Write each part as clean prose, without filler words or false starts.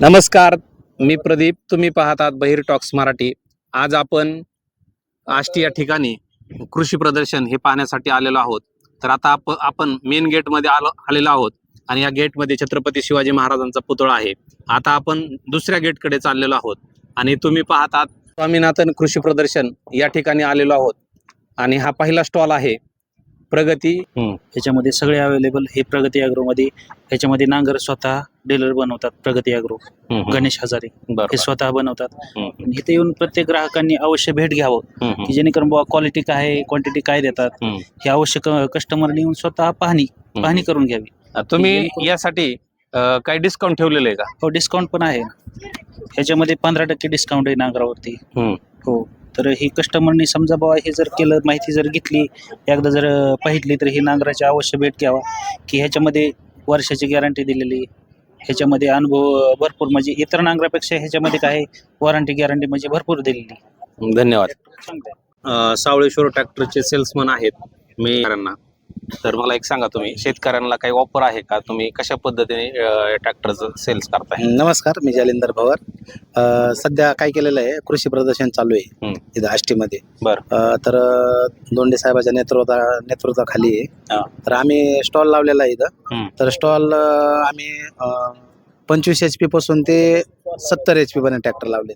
नमस्कार, मी प्रदीप. तुम्ही पाहतात बहिर टॉक्स मराठी. आज आपण आष्टी या ठिकाणी कृषी प्रदर्शन हे पाहण्यासाठी आलेलो आहोत. तर आता आपण मेन गेटमध्ये आलेलो आहोत आणि या गेटमध्ये छत्रपती शिवाजी महाराजांचा पुतळा आहे. आता आपण दुसऱ्या गेटकडे चाललेलो आहोत आणि तुम्ही पाहतात स्वामीनाथन कृषी प्रदर्शन या ठिकाणी आलेलो आहोत आणि हा पहिला स्टॉल आहे प्रगती. ह्याच्यामध्ये सगळे अवेलेबल हे प्रगती ॲग्रोमध्ये. ह्याच्यामध्ये नांगर स्वतः डीलर बनवतात. प्रगती ॲग्रो गणेश हजारे हे स्वतः बनवतात. इथे येऊन प्रत्येक ग्राहकांनी अवश्य भेट घ्यावं की जेणेकरून बाबा क्वालिटी काय आहे, क्वांटिटी काय देतात हे अवश्य कस्टमरने येऊन स्वतः पाहणी करून घ्यावी. तुम्ही यासाठी काही डिस्काउंट ठेवलेलं आहे का? हो, डिस्काउंट पण आहे. ह्याच्यामध्ये 15% डिस्काउंट आहे नांगरावरती. हो, तर ही कस्टमरनी समजा बाबा हे जर केलं, माहिती जर घेतली, एकदा जर पाहितली तर ही नांगराची अवश्य भेट घ्यावा की ह्याच्यामध्ये वर्षाची गॅरंटी दिलेली, ह्याच्यामध्ये अनुभव भरपूर, म्हणजे इतर नांगरापेक्षा ह्याच्यामध्ये काय वॉरंटी गॅरंटी म्हणजे भरपूर दिलेली. धन्यवाद. सावळेश्वर ट्रॅक्टरचे सेल्समन आहेत मी. तर मला एक सांगा, तुम्ही शेतकऱ्यांना काही ऑफर आहे का? तुम्ही कशा पद्धतीने ट्रॅक्टरचं सेल्स करताय? नमस्कार, मी जालिंदर भवर. सध्या काय केलेलं आहे, कृषी प्रदर्शन चालू आहे इथं आष्टीमध्ये. तर दोंडे साहेबाच्या नेतृत्वाखाली आहे. तर आम्ही स्टॉल लावलेला आहे इथं. तर स्टॉल आम्ही 25 HP पासून ते 70 HP पर्यंत ट्रॅक्टर लावले.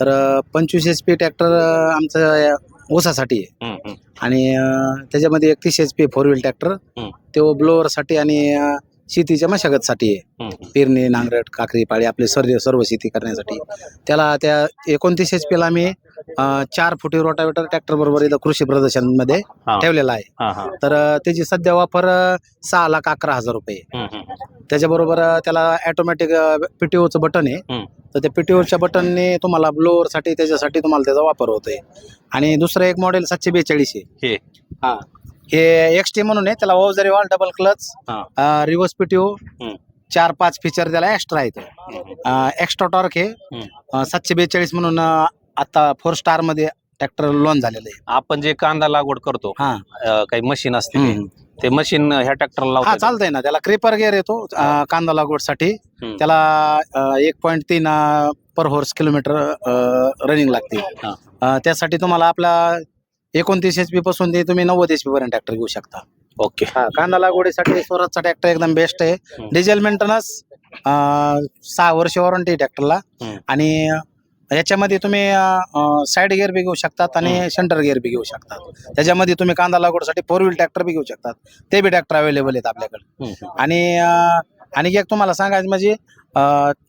तर 25 HP ट्रॅक्टर आमचं ऊसासाठी आहे आणि त्याच्यामध्ये 31 HP 4 व्हील ट्रॅक्टर तो ब्लोअर साठी आणि शेतीच्या मशागतसाठी आहे. पेरणी, नांगरट, काकरी, पाळी आपले सर्व शेती करण्यासाठी. त्याला त्या 29 HP ला आम्ही 4 फुटी रोटावेटर ट्रॅक्टर बरोबर इथं कृषी प्रदर्शन मध्ये ठेवलेला आहे. तर त्याची सध्या ऑफर 6,11,000 रुपये. त्याच्याबरोबर त्याला ऑटोमॅटिक PTOचं बटन आहे. तर त्या PTOच्या बटनने तुम्हाला ब्लोअर साठी त्याच्यासाठी तुम्हाला त्याचा वापर होतोय. आणि दुसरं एक मॉडेल 742 आहे. हे XT म्हणून आहे. त्याला auxiliary valve, double clutch, reverse PTO, 4-5 feature त्याला एक्स्ट्रा आहेत. एक्स्ट्रा टॉर्क हे 742 म्हणून आता 4 स्टार मध्ये ट्रॅक्टर लॉन्च झालेलं आहे. आपण जे कांदा लागवड करतो, काही मशीन असते, ते मशीन ह्या ट्रॅक्टरला लावतात? चालतंय ना. त्याला क्रेपर गेअर येतो कांदा लागवडसाठी. त्याला 1.3 पर हॉर्स किलोमीटर रनिंग लागते. त्यासाठी तुम्हाला आपला 29 HP पासून ते तुम्ही 90 HP पर्यंत ट्रॅक्टर घेऊ शकता. ओके. कांदा लागवडीसाठी स्वराजचा ट्रॅक्टर एकदम बेस्ट आहे. डिझेल मेंटेनन्स, 6 वर्ष वॉरंटी ट्रॅक्टरला. आणि याच्यामध्ये तुम्ही साईड गिअर बी घेऊ शकतात आणि सेंटर गिअर बी घेऊ शकतात. त्याच्यामध्ये तुम्ही कांदा लागवडीसाठी 4 व्हील ट्रॅक्टर बी घेऊ शकतात. ते बी ट्रॅक्टर अवेलेबल आहेत आपल्याकडे. आणि एक तुम्हाला सांगायचं म्हणजे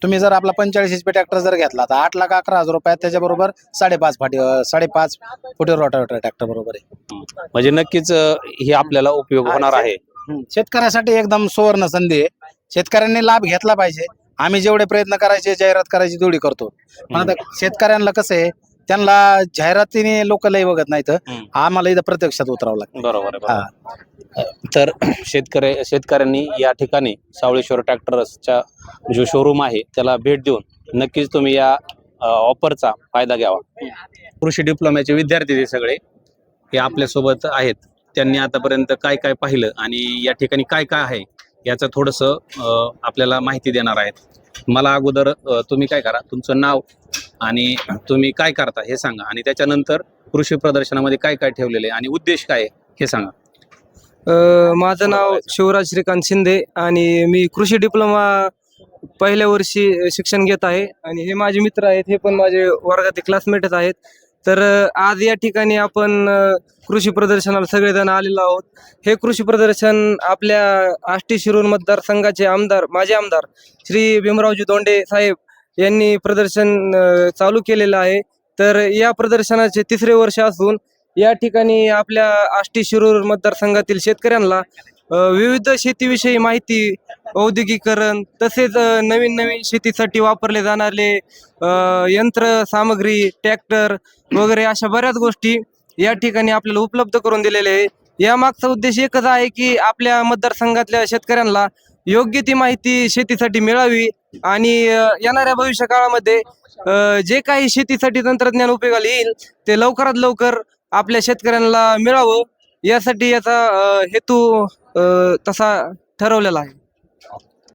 तुम्ही जर आपला 45 HP ट्रॅक्टर जर घेतला तर 8,11,000 रुपयात त्याच्याबरोबर 5.5 फुटी रोटावेटर ट्रॅक्टर बरोबर आहे. म्हणजे नक्कीच हे आपल्याला उपयोग होणार आहे. शेतकऱ्यासाठी एकदम सुवर्ण संधी आहे. शेतकऱ्यांनी लाभ घेतला पाहिजे. आम्ही जेवढे प्रयत्न करायचे, जाहिरात करायची तेवढी करतो. पण आता शेतकऱ्यांना कसं आहे, त्यांना जाहिरातीने लोक लई बघत नाहीत. आम्हाला इथं प्रत्यक्षात उतरावं लागतं. बरोबर. तर शेतकऱ्यांनी या ठिकाणी सावळेश्वर ट्रॅक्टर्सच्या जो शोरूम आहे त्याला भेट देऊन नक्कीच तुम्ही या ऑफरचा फायदा घ्यावा. कृषी डिप्लोमाचे विद्यार्थी ते सगळे हे आपल्यासोबत आहेत. त्यांनी आतापर्यंत काय काय पाहिलं आणि या ठिकाणी काय काय आहे याचं थोडंसं आपल्याला माहिती देणार आहेत. मला अगोदर तुम्ही काय करा, तुमचं नाव आणि तुम्ही काय करता हे सांगा आणि त्याच्यानंतर कृषी प्रदर्शनामध्ये काय काय ठेवलेले आणि उद्देश काय हे सांगा. माझं नाव शिवराज श्रीकांत शिंदे आणि मी कृषी डिप्लोमा पहिल्या वर्षी शिक्षण घेत आहे. आणि हे माझे मित्र आहेत, हे पण माझे वर्गातील क्लासमेटच आहेत. तर आज या ठिकाणी आपण कृषी प्रदर्शनाला सगळेजण आलेलो आहोत. हे कृषी प्रदर्शन आपल्या आष्टी शिरूर मतदारसंघाचे माजी आमदार श्री भीमरावजी दोंडे साहेब यांनी प्रदर्शन चालू केलेलं आहे. तर या प्रदर्शनाचे 3रे वर्ष असून या ठिकाणी आपल्या आष्टी शिरूर मतदारसंघातील शेतकऱ्यांना विविध शेतीविषयी माहिती, औद्योगिकरण, तसेच नवीन शेतीसाठी वापरले जाणारे यंत्र सामग्री, ट्रॅक्टर वगैरे अशा बऱ्याच गोष्टी या ठिकाणी आपल्याला उपलब्ध करून दिलेले आहे. या मागचा उद्देश एकच आहे की आपल्या मतदारसंघातल्या शेतकऱ्यांना योग्य ती माहिती शेतीसाठी मिळावी आणि येणाऱ्या भविष्य काळामध्ये जे काही शेतीसाठी तंत्रज्ञान उपयोगाला येईल ते लवकरात लवकर आपल्या शेतकऱ्यांना मिळावं, यासाठी याचा हेतू तसा ठरवलेला आहे.